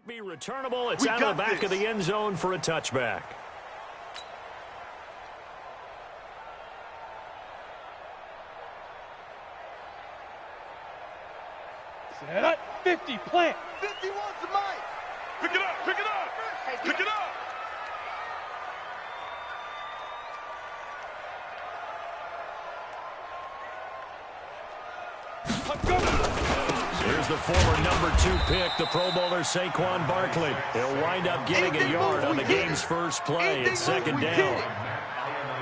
Be returnable. It's out of the back of the end zone for a touchback. Set up, 50, plant. 51 to Mike. Pick it up, pick it up, pick it up. Here's the former number 2 pick, the Pro Bowler Saquon Barkley. He'll wind up getting a yard on the game's first play. It's second down.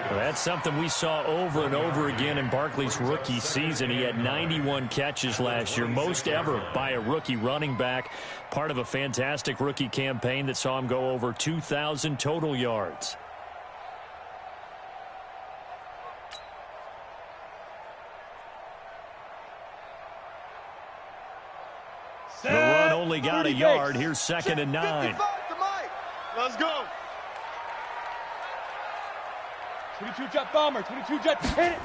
Well, that's something we saw over and over again in Barkley's rookie season. He had 91 catches last year, most ever by a rookie running back. Part of a fantastic rookie campaign that saw him go over 2,000 total yards. The run only got a yard. Here's second and 9. Let's go. 22 jet bomber, 22 jet, hit it.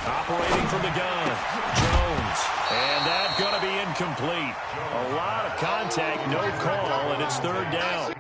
Operating from the gun, Jones. And that's going to be incomplete. A lot of contact, no call, and it's third down.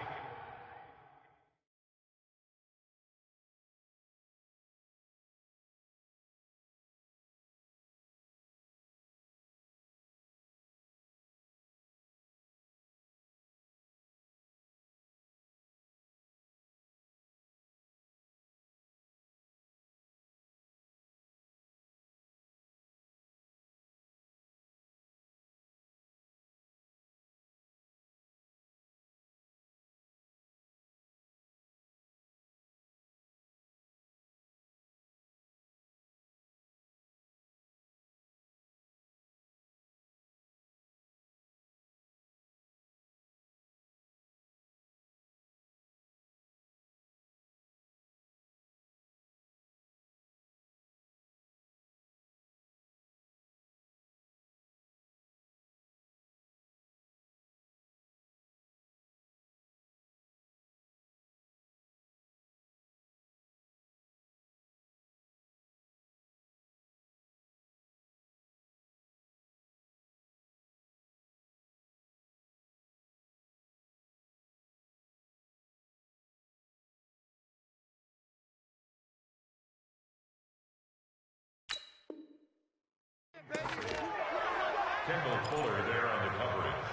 Kendall Fuller there on the coverage.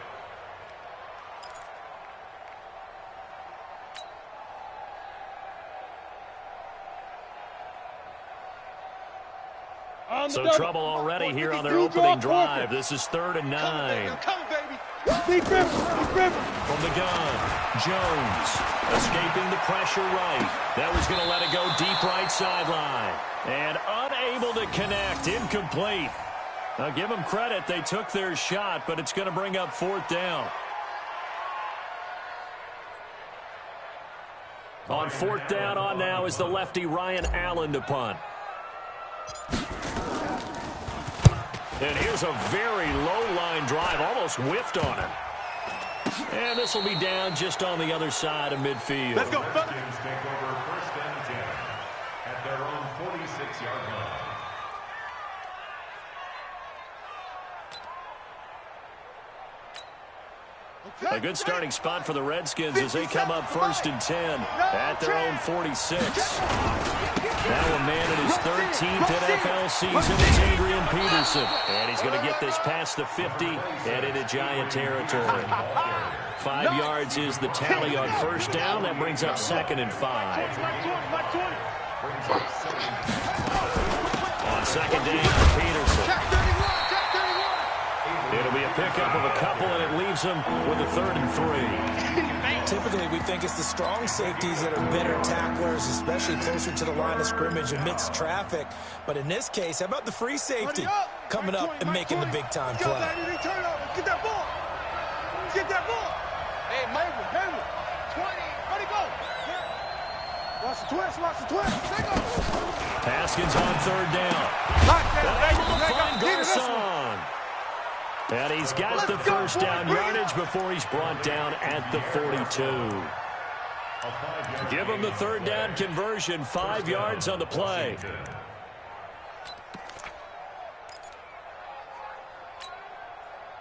So trouble already here on their opening drive. This is third and 9. I'm coming, baby. From the gun, Jones escaping the pressure right. That was going to let it go deep right sideline. And unable to connect, incomplete. Now give them credit, they took their shot, but it's going to bring up fourth down. On fourth down on now is the lefty Ryan Allen to punt. And here's a very low line drive, almost whiffed on him. And this will be down just on the other side of midfield. Let's go, Redskins take over first and 10 at their own 46-yard line. A good starting spot for the Redskins as they come up first and 10 at their own 46. Now a man in his 13th NFL season is Adrian Peterson. And he's going to get this past the 50 and into Giant territory. 5 yards is the tally on first down. That brings up second and 5. On second down, Peterson. It'll be a pickup of a couple, and it leaves them with a 3rd and 3. Typically, we think it's the strong safeties that are better tacklers, especially closer to the line of scrimmage amidst traffic. But in this case, how about the free safety coming up and making the big-time play? Get that ball. Get that ball. Hey, Mabel. 20. Where'd he go? Watch the twist. Haskins on third down. Able to find Garcon. And he's got the first down yardage before he's brought down at the 42. Give him the third down conversion, 5 yards on the play.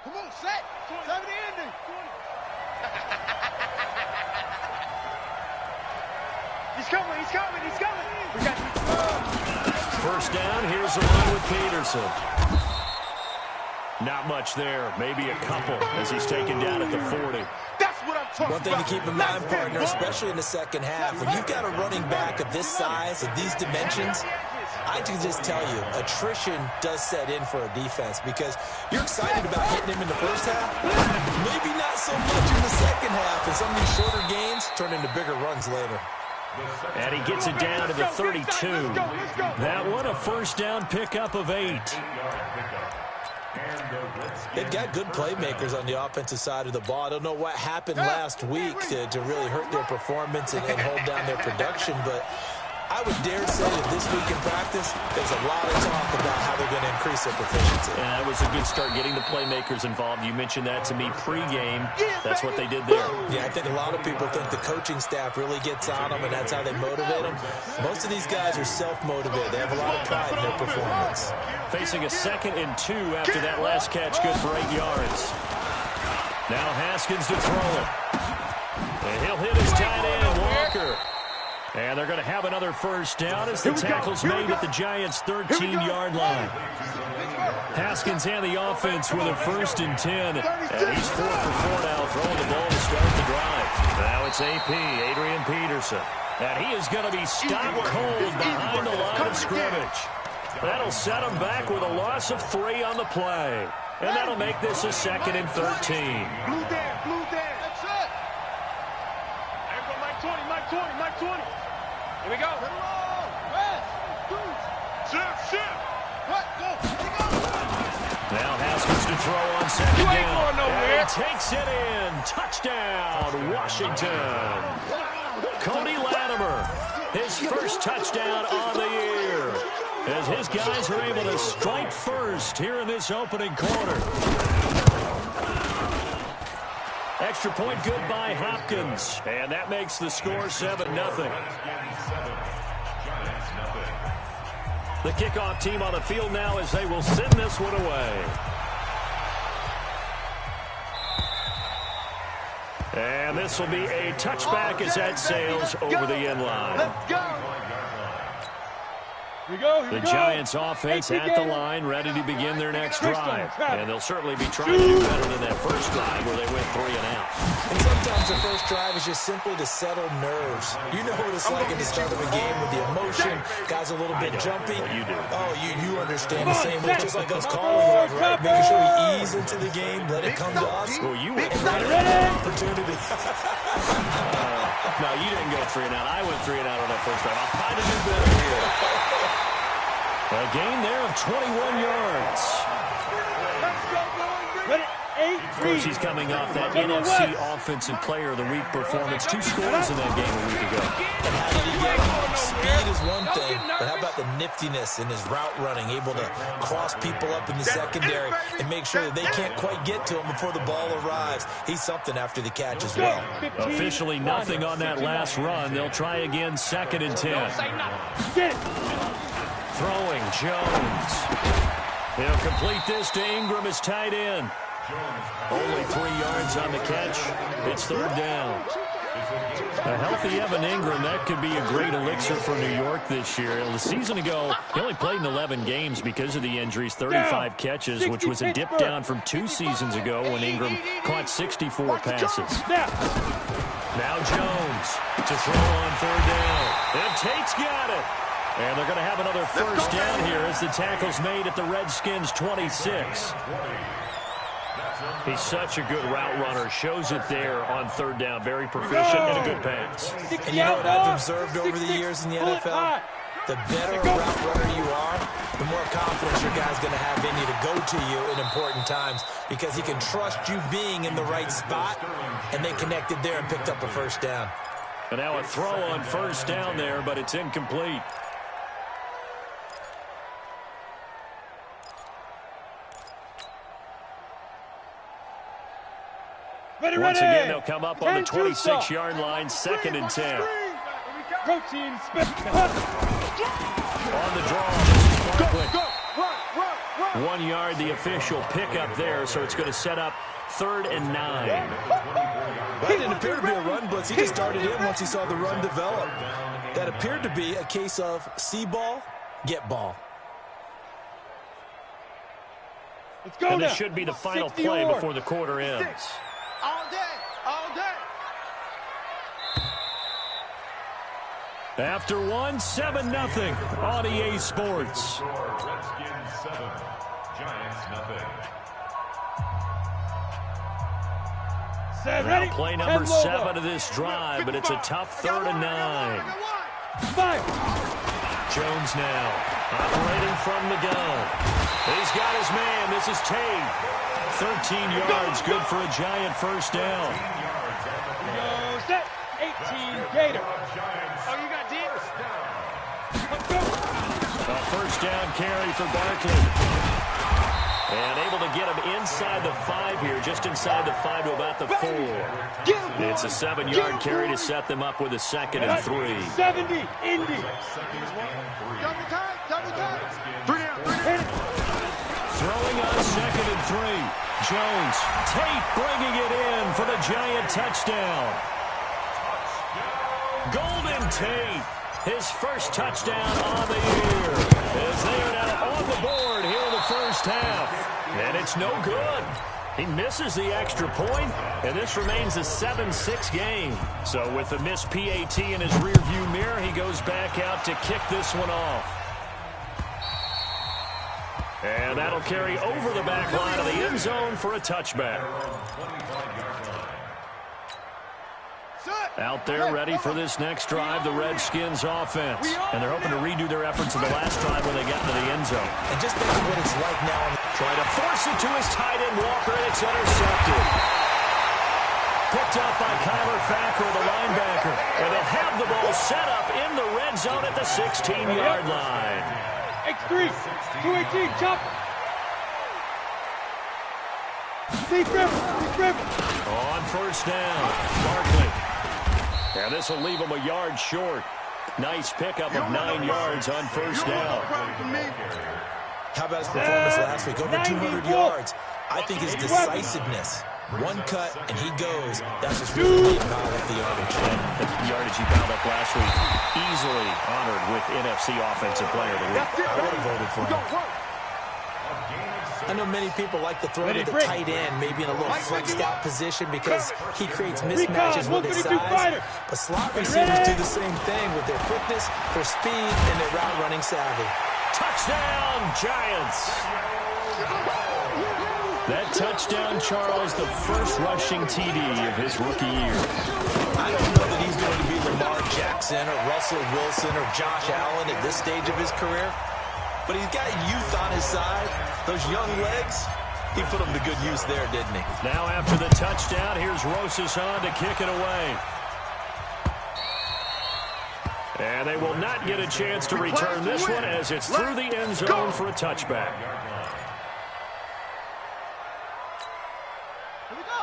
Come on, set. 70 ending. He's coming, he's coming, he's coming. We got First down, here's the line with Peterson. Not much there, maybe a couple as he's taken down at the 40. That's what I'm talking about. One thing to keep in mind, partner, especially in the second half, when you've got a running back of this size, of these dimensions, I can just tell you, attrition does set in for a defense because you're excited about hitting him in the first half, maybe not so much in the second half, and some of these shorter gains turn into bigger runs later. And he gets it down to the 32. That one a first down pickup of 8. They've got good playmakers on the offensive side of the ball. I don't know what happened last week to really hurt their performance and hold down their production, but I would dare say that this week in practice, there's a lot of talk about how they're going to increase their proficiency. And that was a good start getting the playmakers involved. You mentioned that to me pregame. That's what they did there. Yeah, I think a lot of people think the coaching staff really gets on them, and that's how they motivate them. Most of these guys are self-motivated. They have a lot of pride in their performance. Facing a 2nd and 2 after that last catch, good for 8 yards. Now Haskins to throw it. And he'll hit his tight end, Walker. And they're going to have another first down as the tackle's made at the Giants' 13-yard line. Haskins and the offense with a 1st and 10. And he's 4 for 4 now, throwing the ball to start the drive. Now it's AP, Adrian Peterson. And he is going to be stopped cold behind the line of scrimmage. That'll set him back with a loss of 3 on the play. And that'll make this a 2nd and 13. blue down, blue down. That's it. There go Mike 20, Mike 20, Mike 20. Here we go. Put it on. West. Shift. What? Go. Now Haskins to throw on 2nd You ain't down. going nowhere. And he takes it in. Touchdown, Washington. Cody Latimer, his first touchdown on the year, as his guys are able to strike first here in this opening quarter. Extra point good by Hopkins, and that makes the score 7-0. The kickoff team on the field now as they will send this one away. And this will be a touchback as that sails over the end line. Let's go. Here we go. The Giants offense at the line, ready to begin their next drive. And they'll certainly be trying to do better than that first drive where they went 3 and out. And sometimes the first drive is just simply to settle nerves. You know what it's like at the start of a game with the emotion. Guys a little bit jumpy. You do. Oh, you understand the same way, just like us calling it, right? Making sure we ease into the game, let it come to us. Well, you went Right ready. at an opportunity. No, you didn't go 3 and out. I went 3 and out on that first drive. I'll try to do better here. A gain there of 21 yards. Of course, he's coming off that NFC Offensive Player of the Week performance. 2 scores in that game a week ago. And how did he get him? Speed is one thing, but how about the niftiness in his route running, able to cross people up in the secondary and make sure that they can't quite get to him before the ball arrives. He's something after the catch as well. Officially nothing on that last run. They'll try again, 2nd and 10. Throwing, Jones. He'll complete this to Ingram as tight end. Only 3 yards on the catch. It's 3rd down. A healthy Evan Ingram, that could be a great elixir for New York this year. A season ago, he only played in 11 games because of the injuries, 35 catches, which was a dip down from 2 seasons ago when Ingram caught 64 passes. Now Jones to throw on 3rd down. And Tate's got it. And they're going to have another first down here as the tackle's made at the Redskins' 26. He's such a good route runner. Shows it there on 3rd down. Very proficient and a good pass. And you know what I've observed over the years in the NFL? The better a route runner you are, the more confidence your guy's going to have in you to go to you in important times because he can trust you being in the right spot, and they connected there and picked up a first down. And now a throw on 1st down there, but it's incomplete. Once again, they'll come up on the 26-yard line, 2nd and 10. Protein On the draw, Barkley. 1 yard, the official pickup there, so it's going to set up 3rd and 9. Well, that didn't appear to be a run blitz. He just started in once he saw the run develop. That appeared to be a case of see ball, get ball. Let's go And now. this should be the final play before the quarter ends. All day, all day. After 7-0 on EA Sports. Redskins 7, Giants nothing. Now play number 7 of this drive, but it's a tough 3rd and 9. Jones now operating from the gun. He's got his man. This is Tate. 13 yards, good for a Giant first down. Go set. 18 Gator. Oh, you got deep? Let's go. A first down carry for Barkley. And able to get him inside the 5 here, just inside the 5 to about the 4. It's a 7-yard carry to set them up with a 2nd and 3. 70, Indy. Double time, double time. 3 down, 3 down. Throwing on 2nd and 3. Jones, Tate bringing it in for the Giant touchdown. Golden Tate, his first touchdown on the year, as they are now on the board here in the first half. And it's no good. He misses the extra point, and this remains a 7-6 game. So with the missed PAT in his rearview mirror, he goes back out to kick this one off. And that'll carry over the back line of the end zone for a touchback. Out there ready for this next drive, the Redskins offense. And they're hoping to redo their efforts in the last drive when they got into the end zone. And just think of what it's like now. Try to force it to his tight end, Walker, and it's intercepted. Picked up by Kyler Fackrell, the linebacker. And they'll have the ball set up in the red zone at the 16-yard line. X3, 218, chop. Deep river. On first down, Barkley. And this will leave him a yard short. Nice pickup of 9 yards on first down. How about his performance last week? Over 200 yards. I think his decisiveness. One cut, and he goes. That's just really piled up the yardage. The yardage he piled up last week, easily honored with NFC Offensive Player of the Week. I would have voted for him. I know many people like to throw to the tight end, maybe in a little flexed out position because he creates mismatches with his size. But slot receivers do the same thing with their quickness, their speed, and their route running savvy. Touchdown, Giants! That touchdown, Charles, the first rushing TD of his rookie year. I don't know that he's going to be Lamar Jackson or Russell Wilson or Josh Allen at this stage of his career, but he's got youth on his side. Those young legs, he put them to good use there, didn't he? Now after the touchdown, here's Rosas on to kick it away. And they will not get a chance to return this one as it's through the end zone for a touchback.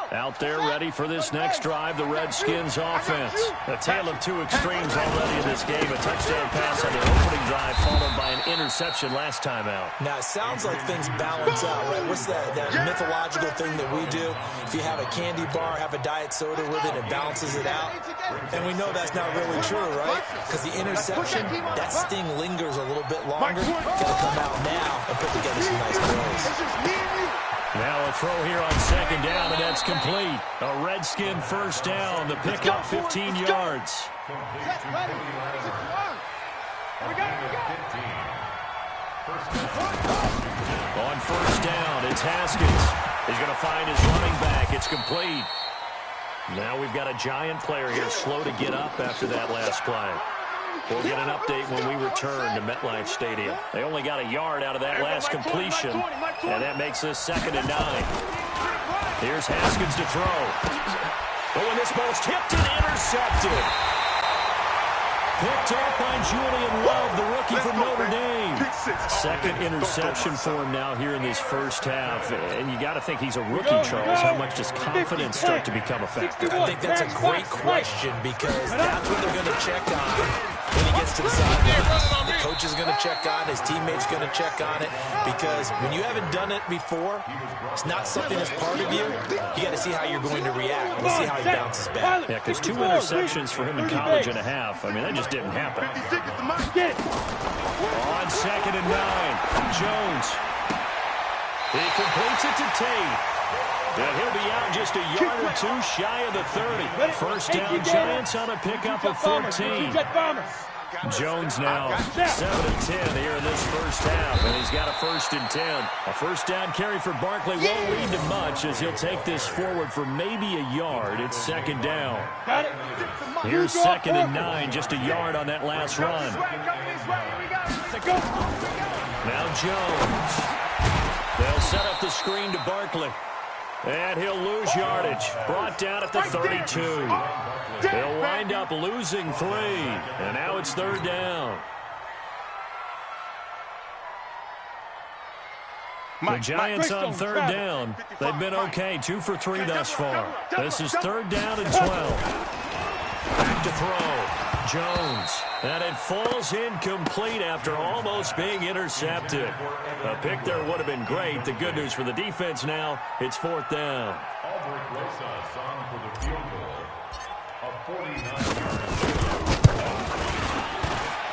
Out there ready for this next drive, the Redskins offense. A tale of two extremes already in this game. A touchdown pass on their opening drive followed by an interception last time out. Now, it sounds like things balance out, right? What's that mythological thing that we do? If you have a candy bar, have a diet soda with it, it balances it out. And we know that's not really true, right? Because the interception, that sting lingers a little bit longer. Got to come out now and put together some nice plays. Now a throw here on second down, and that's complete. A Redskin first down. The pickup 15 yards. On first down, it's Haskins. He's going to find his running back. It's complete. Now we've got a Giant player here slow to get up after that last play. We'll get an update when we return to MetLife Stadium. They only got a yard out of that last completion, and that makes this 2nd and 9. Here's Haskins to throw. Oh, and this ball's tipped and intercepted. Picked up by Julian Love, the rookie from Notre Dame. Second interception for him now here in this first half. And you got to think he's a rookie, Charles. How much does confidence start to become a factor? I think that's a great question because that's what they're going to check on when he gets to the sideline. The coach is going to check on it. His teammate's going to check on it, because when you haven't done it before, it's not something that's part of you. You got to see how you're going to react. We'll see how he bounces back. Yeah, because 2 interceptions for him in college and a half. I mean, that just didn't happen. On 2nd and 9, Jones. He completes it to Tate. And he'll be out just a yard or 2 shy of the 30. First down, Giants on a pickup of 14. Jones now 7 of 10 here in this first half, and he's got a 1st and 10. A first down carry for Barkley won't lead to much, as he'll take this forward for maybe a yard. It's 2nd down. Here's 2nd and 9, just a yard on that last run. Now Jones. They'll set up the screen to Barkley. And he'll lose yardage. Brought down at the 32. They'll wind up losing 3. And now it's 3rd down. The Giants on 3rd down. They've been okay. 2 for 3 thus far. This is 3rd down and 12. Back to throw. Jones. And it falls incomplete after almost being intercepted. A pick there would have been great. The good news for the defense now, it's 4th down.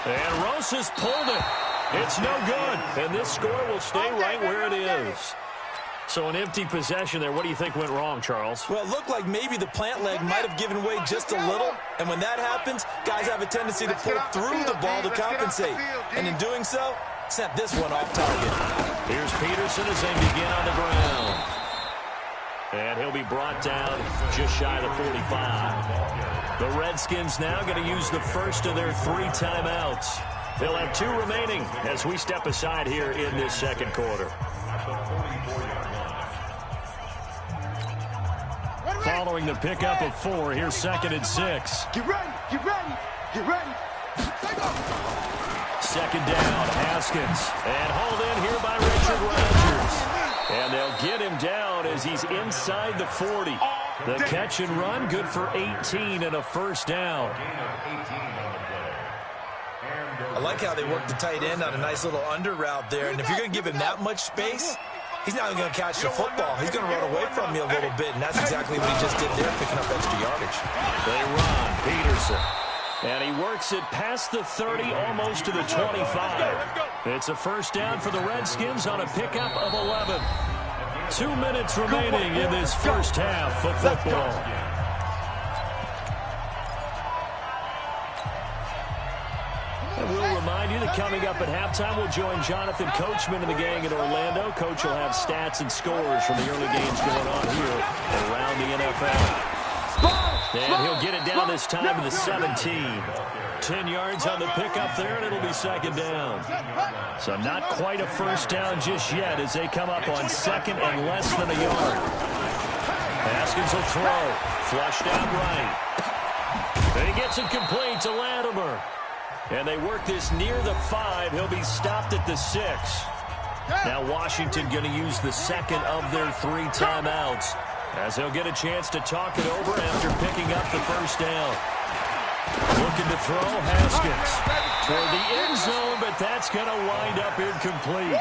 And Rosas pulled it. It's no good. And this score will stay right where it is. So an empty possession there. What do you think went wrong, Charles? Well, it looked like maybe the plant leg might have given way just a little. And when that happens, guys have a tendency to pull through the ball to compensate. And in doing so, sent this one off target. Here's Peterson as they begin on the ground. And he'll be brought down just shy of the 45. The Redskins now going to use the first of their 3 timeouts. They'll have 2 remaining as we step aside here in this second quarter. Following the pickup of 4, here's 2nd and 6. Get ready, get ready, get ready. 2nd down, Haskins. And hauled in here by Richard Rodgers. And they'll get him down as he's inside the 40. The catch and run, good for 18 and a 1st down. I like how they work the tight end on a nice little under route there. And if you're going to give him that much space, he's not even going to catch the football. He's going to run away from you a little bit, and that's exactly what he just did there, picking up extra yardage. They run, Peterson. And he works it past the 30, almost to the 25. It's a 1st down for the Redskins on a pickup of 11. 2 minutes remaining in this first half of football. And we'll remind you that coming up at halftime, we'll join Jonathan Coachman and the gang in Orlando. Coach will have stats and scores from the early games going on here around the NFL. And he'll get it down this time to the 17. 10 yards on the pickup there, and it'll be 2nd down. So not quite a 1st down just yet as they come up on 2nd and less than a yard. Haskins will throw. Flushed out right. And he gets it complete to Latimer. And they work this near the 5. He'll be stopped at the 6. Now Washington going to use the 2nd of their 3 timeouts, as he'll get a chance to talk it over after picking up the 1st down. Looking to throw, Haskins toward the end zone, but that's going to wind up incomplete.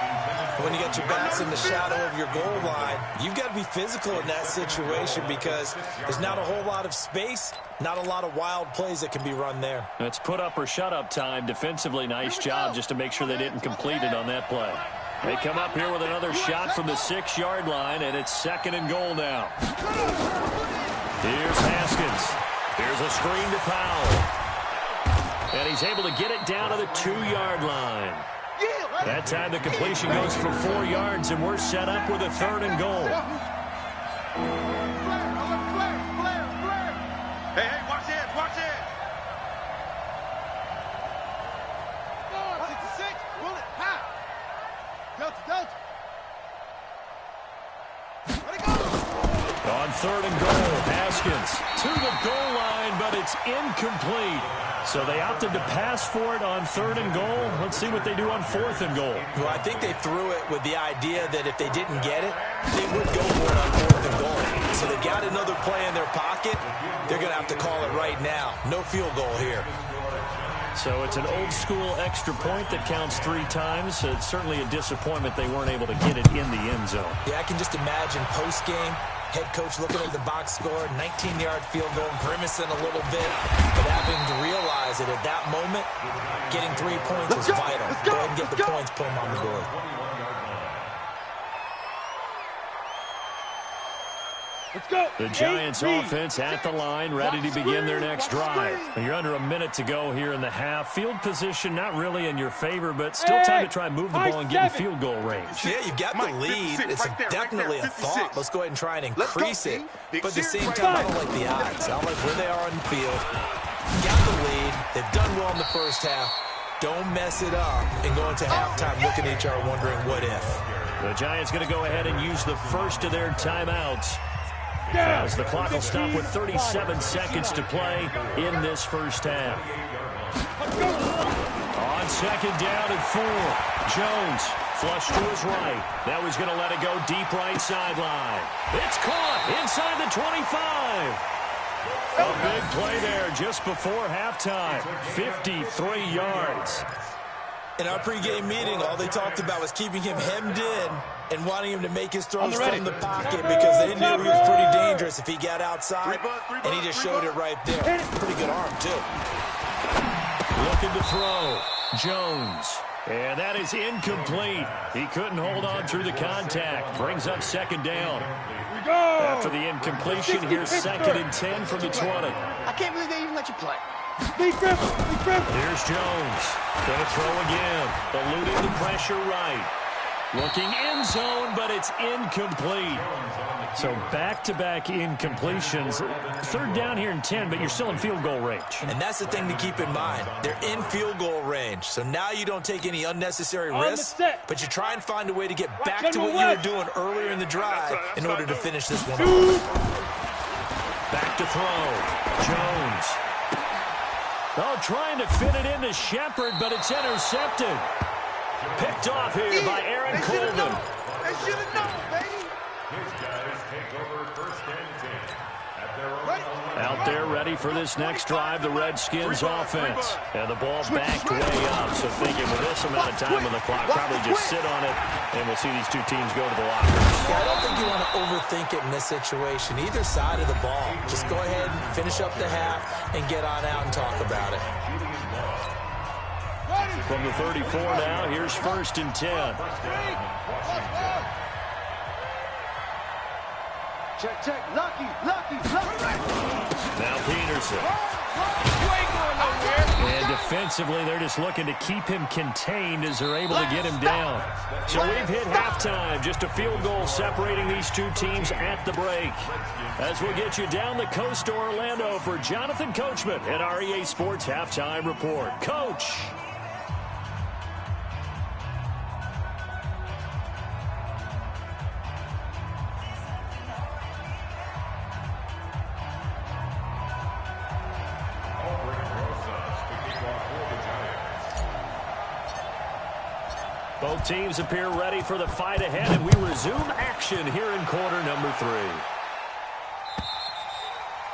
When you got your backs in the shadow of your goal line, you've got to be physical in that situation, because there's not a whole lot of space, not a lot of wild plays that can be run there. It's put up or shut up time. Defensively, nice job just to make sure they didn't complete it on that play. They come up here with another shot from the 6-yard line, and it's 2nd and goal now. Here's Haskins. Here's a screen to Powell. And he's able to get it down to the 2-yard line. That time the completion goes for 4 yards, and we're set up with a 3rd and goal. Hey, watch it, watch it. 66, bullet, hot. Delta. Let it go. On 3rd and goal, Haskins to the goal line, but it's incomplete. So they opted to pass for it on 3rd and goal. Let's see what they do on 4th and goal. Well, I think they threw it with the idea that if they didn't get it, they would go for it on 4th and goal. So they've got another play in their pocket. They're going to have to call it right now. No field goal here. So it's an old-school extra point that counts 3 times. So it's certainly a disappointment they weren't able to get it in the end zone. Yeah, I can just imagine post-game, head coach looking at the box score, 19-yard field goal, grimacing a little bit, but having to realize that at that moment, getting 3 points was vital. Go ahead and get the points, put them on the board. Let's go. The Giants offense at the line, ready to begin their next drive. You're under a minute to go here in the half. Field position not really in your favor, but still time to try and move the ball and get in field goal range. Yeah, you've got the lead. It's definitely a thought. Let's go ahead and try and increase it. But at the same time, I don't like the odds. I don't like where they are on the field. Got the lead. They've done well in the first half. Don't mess it up and go into halftime looking at each other wondering what if. The Giants going to go ahead and use the first of their timeouts, as the clock will stop with 37 seconds to play in this first half. On second down and 4, Jones flush to his right. Now he's going to let it go deep right sideline. It's caught inside the 25. A big play there just before halftime. 53 yards. In our pregame meeting, all they talked about was keeping him hemmed in and wanting him to make his throws from the pocket because they knew he was pretty dangerous if he got outside, and he just showed it right there. Pretty good arm, too. Looking to throw. Jones. And that is incomplete. He couldn't hold on through the contact. Brings up second down. After the incompletion, here's 2nd and 10 from the 20. I can't believe they even let you play. Here's Jones. Gonna throw again. Eluding the pressure right. Looking end zone, but it's incomplete. So back-to-back incompletions. 3rd down here and 10, but you're still in field goal range. And that's the thing to keep in mind. They're in field goal range. So now you don't take any unnecessary risks, but you try and find a way to get back to what you were doing earlier in the drive in order to finish this one off. Back to throw. Jones. Oh, trying to fit it into Shepard, but it's intercepted. Picked off here by Aaron Colvin. They should have known, baby. His guys take over 1st and 10 at their own line. Out there ready for this next drive, the Redskins offense. And the ball backed way up, so thinking with this amount of time on the clock, probably just sit on it, and we'll see these two teams go to the lockers. Yeah, I don't think you want to overthink it in this situation. Either side of the ball. Just go ahead and finish up the half and get on out and talk about it. From the 34 now, here's 1st and 10. Check. Lucky. Now Peterson. You ain't going nowhere. And defensively, they're just looking to keep him contained as they're able to get him down. So we've hit halftime. Just a field goal separating these two teams at the break. As we'll get you down the coast to Orlando for Jonathan Coachman at our EA Sports Halftime Report. Coach. Both teams appear ready for the fight ahead, and we resume action here in quarter number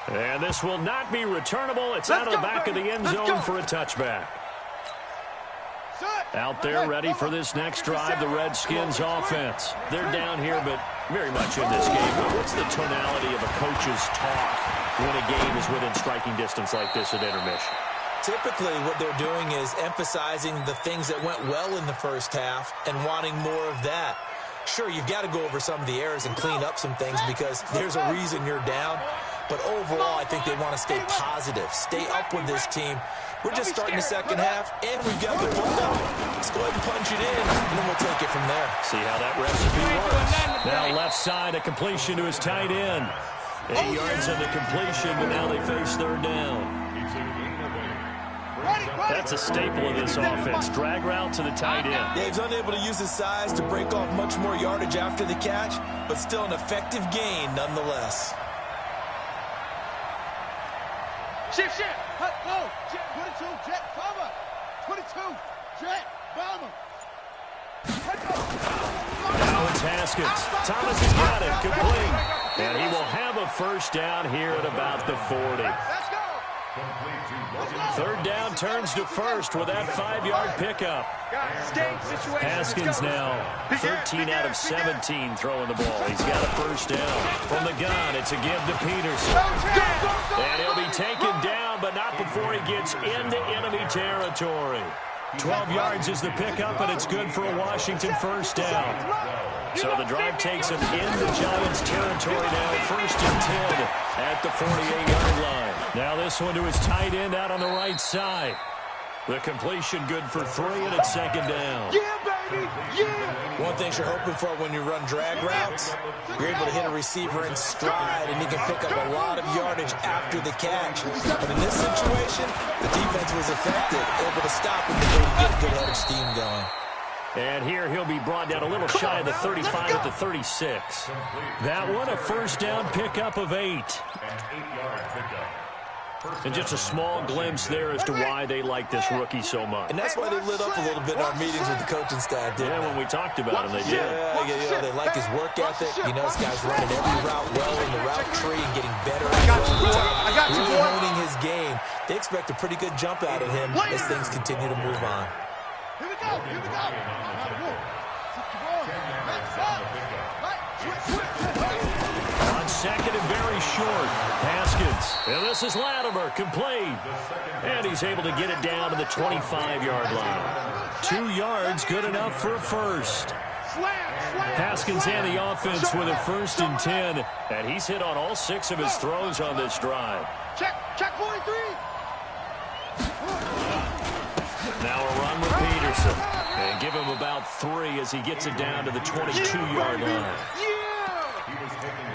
3. And this will not be returnable. It's out of the back of the end zone for a touchback. Out there ready for this next drive, the Redskins offense. They're down here, but very much in this game. What's the tonality of a coach's talk when a game is within striking distance like this at intermission? Typically, what they're doing is emphasizing the things that went well in the first half and wanting more of that. Sure, you've got to go over some of the errors and clean up some things because there's a reason you're down. But overall, I think they want to stay positive, stay up with this team. We're just starting the second half, and we've got the football. Let's go ahead and punch it in, and then we'll take it from there. See how that recipe works. Now left side, a completion to his tight end. 8 yards on the completion, but now they face 3rd down. That's a staple of this offense. Drag route to the tight end. Yeah, he's unable to use his size to break off much more yardage after the catch, but still an effective gain nonetheless. Shift. Go. Jet, 22, jet, cover. 22, jet, bomber. Now it's Haskins. Thomas has got it. Complete. And he will have a first down here at about the 40. Let's go. Third down turns to first with that 5-yard pickup. Haskins now 13 out of 17 throwing the ball. He's got a first down. From the gun, it's a give to Peterson. And he'll be taken down, but not before he gets into enemy territory. 12 yards is the pickup, and it's good for a Washington first down. So the drive takes him into Giants territory now, first and 10 at the 48-yard line. Now this one to his tight end out on the right side. The completion good for 3, and it's second down. Yeah, baby! Yeah! One thing you're hoping for when you run drag routes, you're able to hit a receiver in stride, and he can pick up a lot of yardage after the catch. But in this situation, the defense was effective, able to stop him before he get a good head of steam going. And here he'll be brought down a little shy of the 35 at the 36. That one, a first down pickup of 8. And just a small glimpse there as to why they like this rookie so much. And that's why they lit up a little bit in our meetings with the coaching staff, didn't they? When we talked about him, they did. Yeah, they like his work ethic. You know, this guy's running every route well in the route tree and getting better at it. Really honing his game. They expect a pretty good jump out of him as things continue to move on. Here we go! Here we go! On second and very short, Haskins. And this is Latimer, complete. And he's able to get it down to the 25-yard line. 2 yards, good enough for a first. Haskins and the offense with a first and 10. And he's hit on all 6 of his throws on this drive. Check 43! Now a run with Peterson. And give him about 3 as he gets it down to the 22-yard line.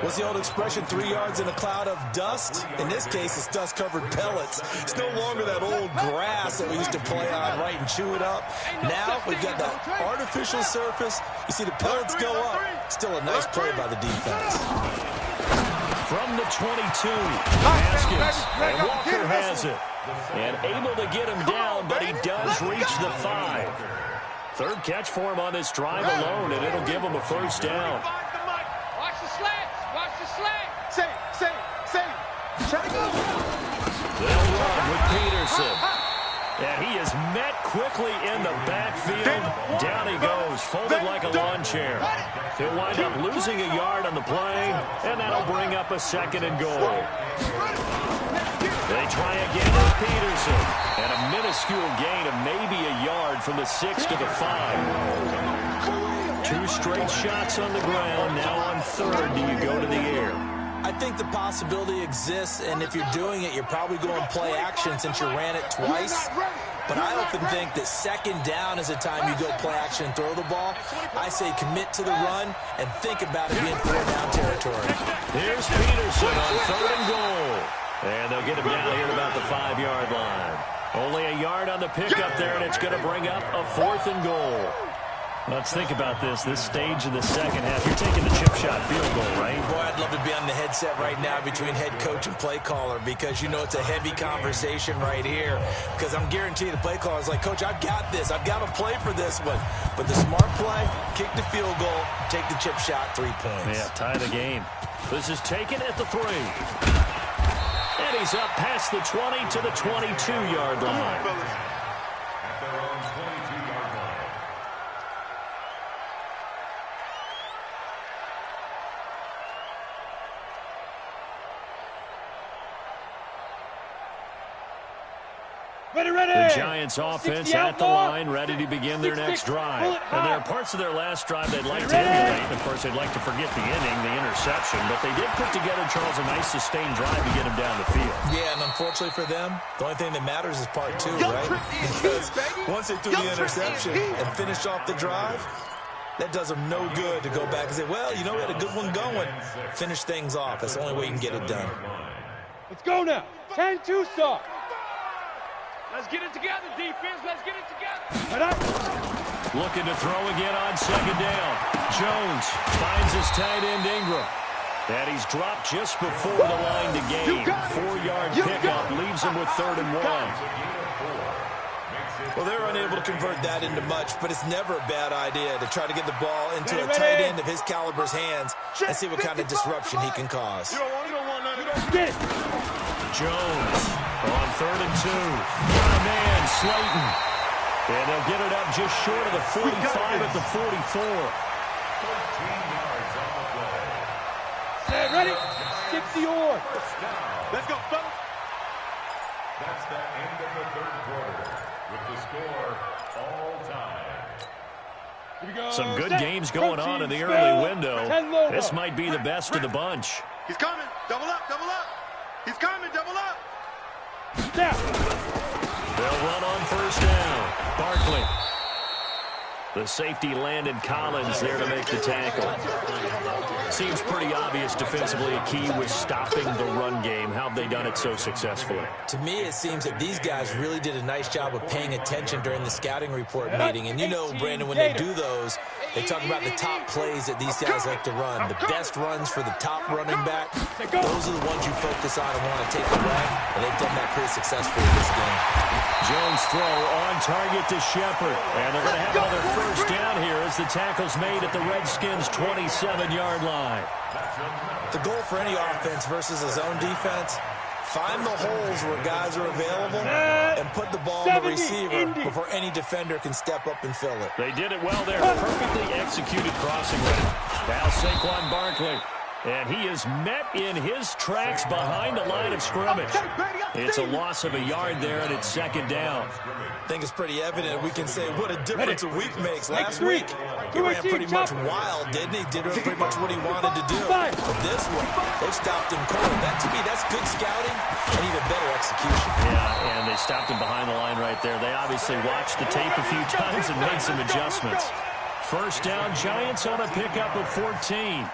What's the old expression, 3 yards in a cloud of dust? In this case, it's dust-covered pellets. It's no longer that old grass that we used to play on, right, and chew it up. Now we've got the artificial surface. You see the pellets go up. Still a nice play by the defense. From the 22, Haskins, and Walker has it. And able to get him down, but he does reach the 5. Third catch for him on this drive alone, and it'll give him a first down. Watch the slants. Watch the slant. Say. Check. They'll run with Peterson. And he is met quickly in the backfield. Down he goes, folded like a lawn chair. He'll wind up losing a yard on the play, and that'll bring up a second and goal. They try again with Peterson. And a minuscule gain of maybe a yard from the 6 to the 5. 2 straight shots on the ground. Now on third, do you go to the air? I think the possibility exists, and if you're doing it, you're probably going play action since you ran it twice. But I often think that second down is a time you go play action and throw the ball. I say commit to the run and think about it being 4-down territory. Here's Peterson on third and goal. And they'll get him down here at about the 5-yard line. Only a yard on the pickup there, and it's going to bring up a 4th and goal. Let's think about this stage of the second half. You're taking the chip shot field goal, right? Boy, I'd love to be on the headset right now between head coach and play caller because you know it's a heavy conversation right here because I'm guaranteeing the play caller is like, Coach, I've got this. I've got to play for this one. But the smart play, kick the field goal, take the chip shot, 3 points. Yeah, tie the game. This is taken at the 3. And he's up past the 20 to the 22-yard line. At their own 22-yard line. Ready. The Giants offense at the line, ready to begin their next drive. And there are parts of their last drive they'd like to emulate. And of course, they'd like to forget the inning, the interception. But they did put together, Charles, a nice sustained drive to get him down the field. Yeah, and unfortunately for them, the only thing that matters is part 2, right? Because once they threw the interception and finished off the drive, that does them no good to go back and say, well, you know, we had a good one going. Finish things off. That's the only way you can get it done. Let's go now. 10-2 start. Let's get it together, defense. Let's get it together. Looking to throw again on second down. Jones finds his tight end Ingram. And he's dropped just before the line to gain. 4-yard pickup leaves him with 3rd and 1. Well, they're unable to convert that into much, but it's never a bad idea to try to get the ball into a tight end of his caliber's hands and see what kind of disruption he can cause. Jones On 3rd and 2. Got a man, Slayton. And they'll get it up just short of the 45 at the 44. 13 yards on the play. Set, ready? Skip the oar. Let's go, fellas. That's the end of the third quarter with the score all time. Here we go. Some good Set. games going on in the Protein early spell. window. 10 low. This might be the best of the bunch. He's coming. Double up, double up. He's coming, double up. Down. They'll run on 1st down. Barkley. The safety Landon Collins there to make the tackle. Seems pretty obvious defensively a key was stopping the run game. How have they done it so successfully? To me, it seems that these guys really did a nice job of paying attention during the scouting report meeting. And you know, Brandon, when they do those, they talk about the top plays that these guys like to run. The best runs for the top running back, those are the ones you focus on and want to take away. And they've done that pretty successfully in this game. Jones throw on target to Shepard. And they're going to have another 1st down here as the tackle's made at the Redskins' 27-yard line. The goal for any offense versus a zone defense, find the holes where guys are available and put the ball in the receiver before any defender can step up and fill it. They did it well there. Perfectly executed crossing route. Now Saquon Barkley. And he is met in his tracks behind the line of scrimmage. It's a loss of a yard there, and it's 2nd down. I think it's pretty evident. We can say what a difference a week makes. Last week, he ran pretty much wild, didn't he? Did pretty much what he wanted to do. But this one, they stopped him cold. That, to me, that's good scouting and even better execution. Yeah, and they stopped him behind the line right there. They obviously watched the tape a few times and made some adjustments. 1st down, Giants on a pickup of 14.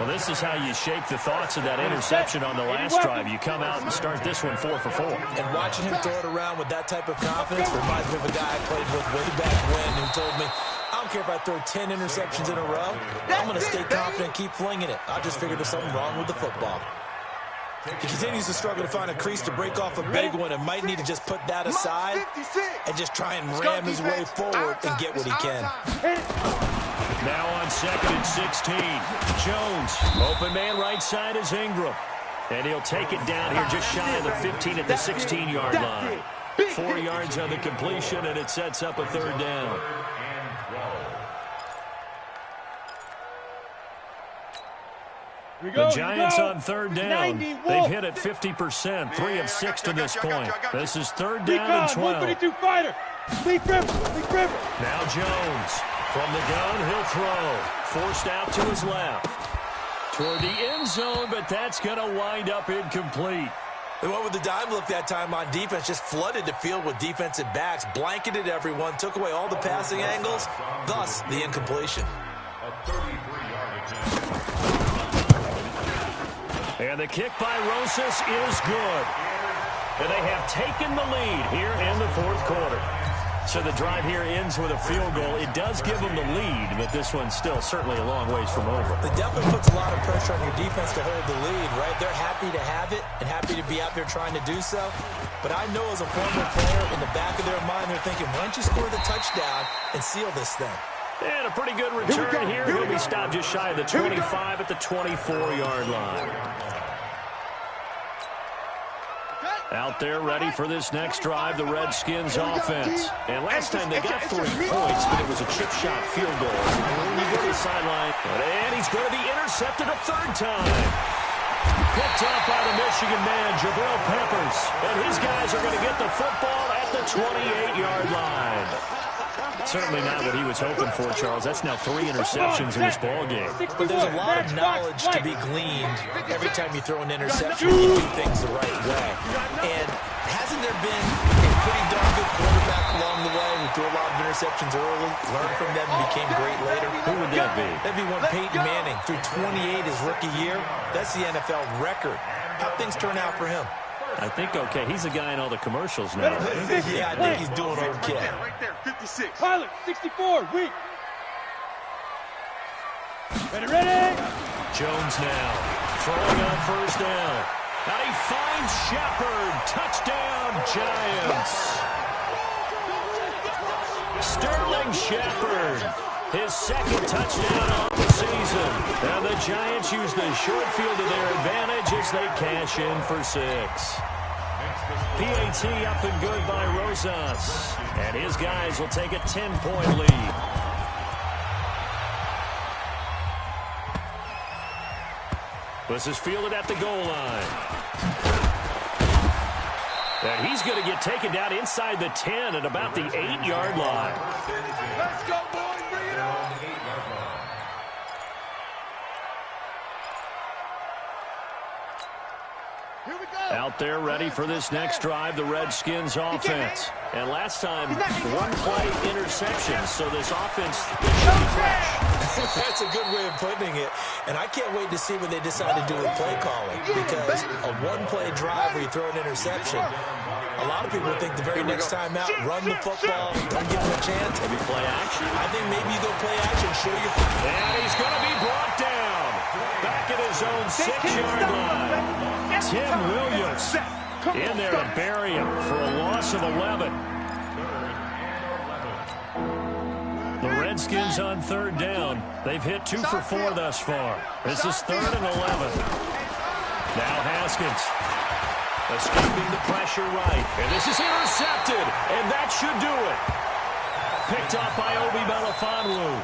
Well, this is how you shake the thoughts of that interception on the last drive. You come out and start this one 4 for 4. And watching him throw it around with that type of confidence reminds me of a guy I played with way back when who told me, I don't care if I throw 10 interceptions in a row. I'm going to stay confident and keep flinging it. I just figured there's something wrong with the football. He continues to struggle to find a crease to break off a big one and might need to just put that aside and just try and ram his way forward and get what he can. Now on 2nd and 16. Jones. Open man right side is Ingram. And he'll take it down here just shy of the 15 at the 16-yard line. 4 yards on the completion, and it sets up a 3rd down. The Giants on 3rd down. They've hit it 50%, 3 of 6 to this point. This is 3rd down and 12. 132 fighter. Leaf River. Now Jones. From the gun, he'll throw. Forced out to his left. Toward the end zone, but that's going to wind up incomplete. They went with the dime look that time on defense, just flooded the field with defensive backs, blanketed everyone, took away all the passing angles, thus the incompletion. A 33-yard attempt. And the kick by Rosas is good. And they have taken the lead here in the 4th quarter. So the drive here ends with a field goal. It does give them the lead, but this one's still certainly a long ways from over. It definitely puts a lot of pressure on your defense to hold the lead, right? They're happy to have it and happy to be out there trying to do so. But I know as a former player, in the back of their mind, they're thinking, why don't you score the touchdown and seal this thing? And a pretty good return here. He'll be stopped just shy of the 25 at the 24-yard line. Out there ready for this next drive, the Redskins offense. And last time they got 3 points, but it was a chip shot field goal. When you go to the sideline, and he's going to be intercepted a 3rd time. Picked up by the Michigan man, Jabril Peppers. And his guys are going to get the football at the 28-yard line. Certainly not what he was hoping for, Charles. That's now 3 interceptions in this ballgame. But there's a lot of knowledge to be gleaned every time you throw an interception and you do things the right way. And hasn't there been a pretty darn good quarterback along the way who threw a lot of interceptions early, learned from them, and became great later? Who would that be? That'd be one Peyton Manning. Threw 28 his rookie year. That's the NFL record. How'd things turn out for him? I think okay. He's a guy in all the commercials now. Yeah, I think he's doing okay. Right there, 56. Pilot, 64, weak. Ready. Jones now throwing on 1st down. And he finds Shepard. Touchdown, Giants. Sterling Shepard. His 2nd touchdown on the season. And the Giants use the short field to their advantage as they cash in for 6. PAT up and good by Rosas. And his guys will take a 10-point lead. This is fielded at the goal line. And he's going to get taken down inside the 10 at about the 8-yard line. Let's go, boys. Bring it on. Here we go. Out there ready for this next drive, the Redskins offense. And last time, one-play interception, so this offense should be fresh. That's a good way of putting it. And I can't wait to see what they decide to do with play calling, because a one-play drive where you throw an interception, a lot of people would think the very next time out, run the football, don't give them a chance. Maybe play action. I think maybe you go play action, show your... And he's going to be brought down back at his own 6-yard line. Tim Williams in there to bury him for a loss of 11. The Redskins on third down. They've hit 2 for 4 thus far. This is 3rd and 11. Now Haskins escaping the pressure right. And this is intercepted. And that should do it. Picked off by Obi Melifonwu.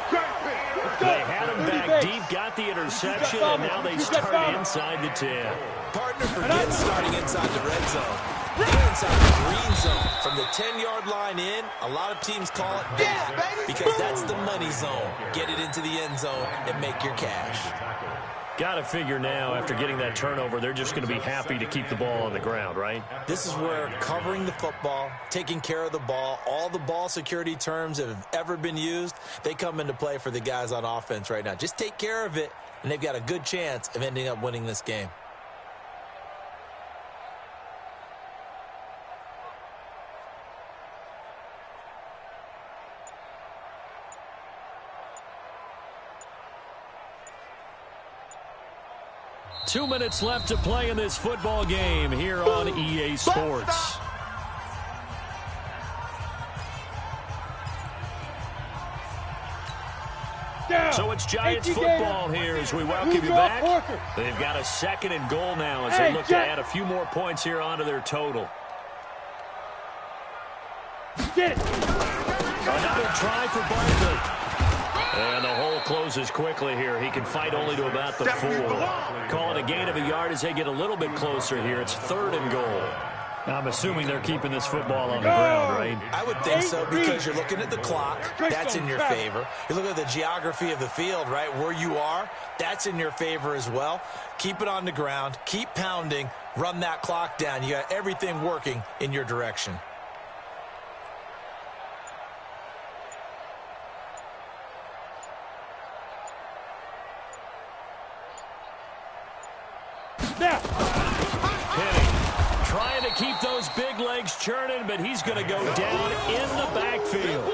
They had him back deep, got the interception, and now they start inside the 10. Partner forgets starting inside the red zone. They're inside the green zone. From the 10-yard line in, a lot of teams call it that because that's the money zone. Get it into the end zone and make your cash. Got to figure now, after getting that turnover, they're just going to be happy to keep the ball on the ground, right? This is where covering the football, taking care of the ball, all the ball security terms that have ever been used, they come into play for the guys on offense right now. Just take care of it, and they've got a good chance of ending up winning this game. Two minutes left to play in this football game here on EA Sports. So it's Giants football here as we welcome you back. They've got a 2nd and goal now as they look to add a few more points here onto their total. Another try for Barkley. And the hole closes quickly here. He can fight only to about the 4. Call it a gain of a yard as they get a little bit closer here. It's 3rd and goal. I'm assuming they're keeping this football on the ground, right? I would think so, because you're looking at the clock. That's in your favor. You look at the geography of the field, right, where you are. That's in your favor as well. Keep it on the ground. Keep pounding. Run that clock down. You got everything working in your direction. Trying to keep those big legs churning, but he's going to go down in the backfield.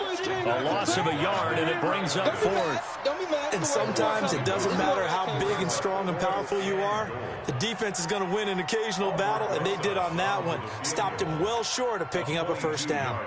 A loss of a yard, and it brings up 4th. And sometimes it doesn't matter how big and strong and powerful you are. The defense is going to win an occasional battle, and they did on that one. Stopped him well short of picking up a first down.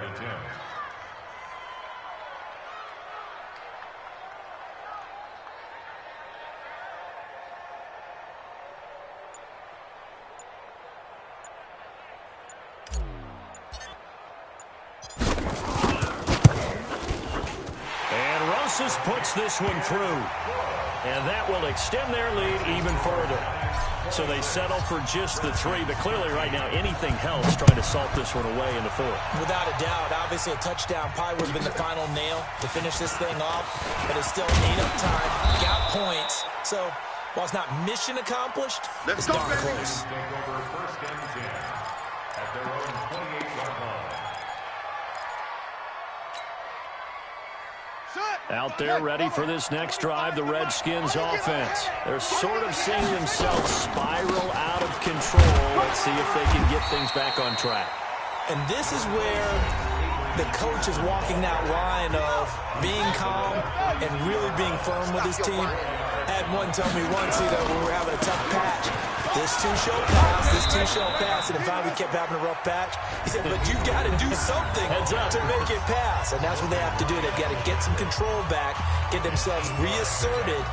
Puts this one through, and that will extend their lead even further. So they settle for just the 3, but clearly right now anything helps trying to salt this one away in the 4th. Without a doubt, obviously a touchdown probably would have been the final nail to finish this thing off, but it's still ate up time, got points. So while it's not mission accomplished, it's darn close. Out there ready for this next drive, the Redskins offense. They're sort of seeing themselves spiral out of control. Let's see if they can get things back on track. And this is where the coach is walking that line of being calm and really being firm with his team. I had one tell me once, when we were having a tough patch, this too shall pass, and finally we kept having a rough patch. He said, but you've got to do something to make it pass, and that's what they have to do. They've got to get some control back, get themselves reasserted,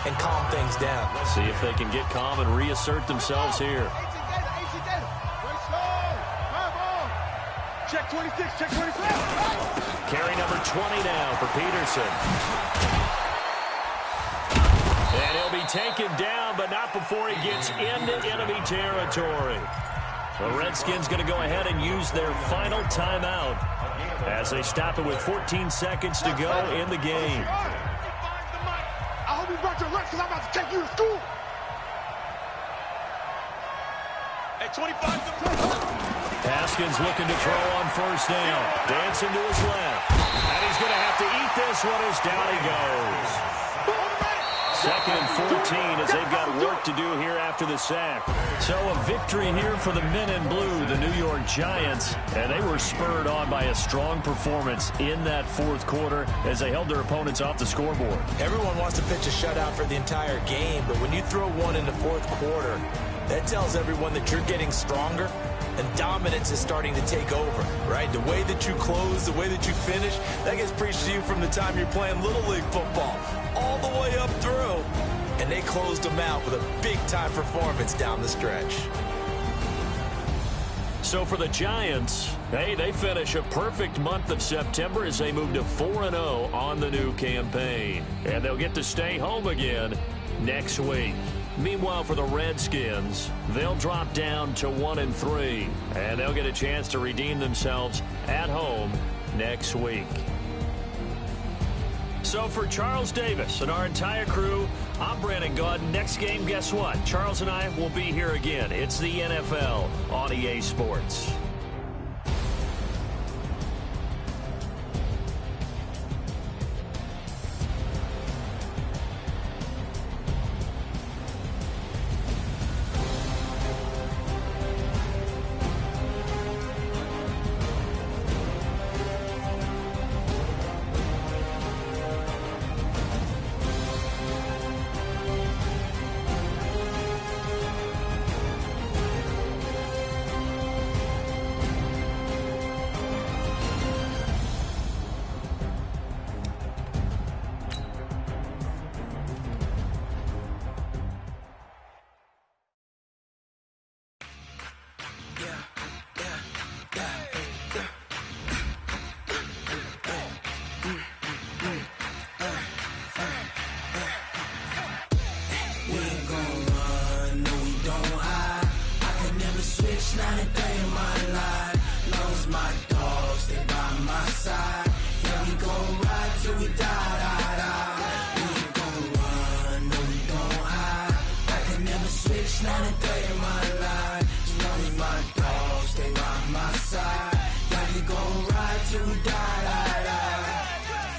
and calm things down. See if they can get calm and reassert themselves here. check 26, check 26. Carry number 20 now for Peterson. And he'll be taken down, but not before he gets into enemy territory. The Redskins going to go ahead and use their final timeout as they stop it with 14 seconds to go in the game. I hope you brought your lunch because I'm about to take you to school. At 25. Haskins looking to throw on first down. Dancing to his left. And he's going to have to eat this one as down he goes. Second and 14 as they've got work to do here after the sack. So a victory here for the men in blue, the New York Giants. And they were spurred on by a strong performance in that fourth quarter as they held their opponents off the scoreboard. Everyone wants to pitch a shutout for the entire game, but when you throw one in the fourth quarter, that tells everyone that you're getting stronger and dominance is starting to take over, right? The way that you close, the way that you finish, that gets preached to you from the time you're playing Little League football all the way up through. And they closed them out with a big-time performance down the stretch. So for the Giants, hey, they finish a perfect month of September as they move to 4-0 on the new campaign. And they'll get to stay home again next week. Meanwhile, for the Redskins, they'll drop down to 1-3, and they'll get a chance to redeem themselves at home next week. So for Charles Davis and our entire crew, I'm Brandon Gaudin. Next game, guess what? Charles and I will be here again. It's the NFL on EA Sports.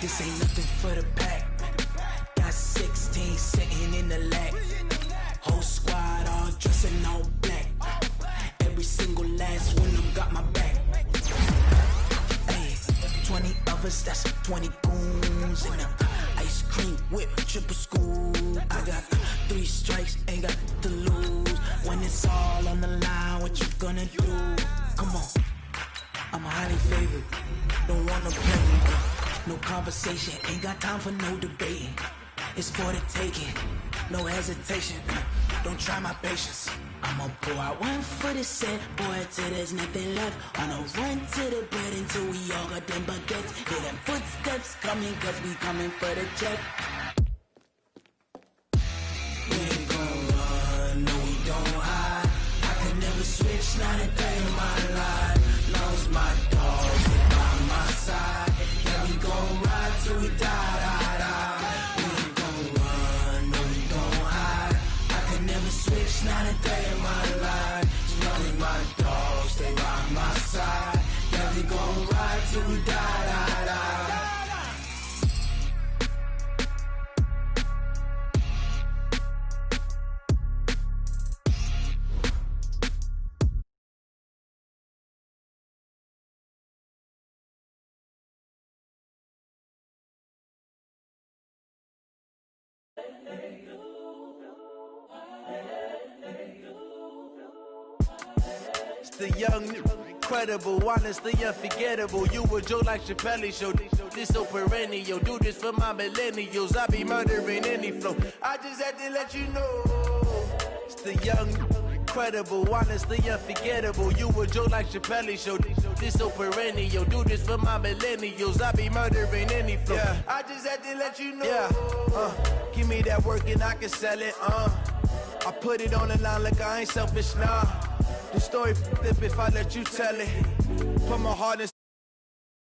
This ain't nothing for the pack. Got 16 sitting in the lap. Whole squad all dressing all black. Every single last one of them got my back. Hey, 20 of us, that's 20 goons in the ice cream whip, triple scoop. I got 3 strikes, ain't got to lose. When it's all on the line, what you gonna do? Come on, I'm highly favored. Don't wanna play me. No conversation, ain't got time for no debating. It's for the taking, no hesitation. Don't try my patience. I'ma pour out one for the set, boy, till there's nothing left. On a run to the bread until we all got them baguettes. Hear them footsteps coming, cause we coming for the check. We ain't gon' run, no we don't hide. I can never switch, not a day in my life. Long as my dogs are by my side. Yeah, we gon' ride till we die, die, die. We ain't gon' run, no we don't hide. I can never switch, not a day in my life. As long as my dogs stay by my side. Yeah, we gon' ride till we die, die, die. It's the young, incredible, honestly unforgettable. You a joke like Chappelle Show. This so perennial. Do this for my millennials. I be murdering any flow. I just had to let you know. It's the young, incredible, honestly unforgettable. You a joke like Chappelle Show. This so perennial. Do this for my millennials. I be murdering any flow. Yeah. I just had to let you know. Yeah. Give me that work and I can sell it. I put it on the line like I ain't selfish, nah. The story flip if I let you tell it. Put my heart in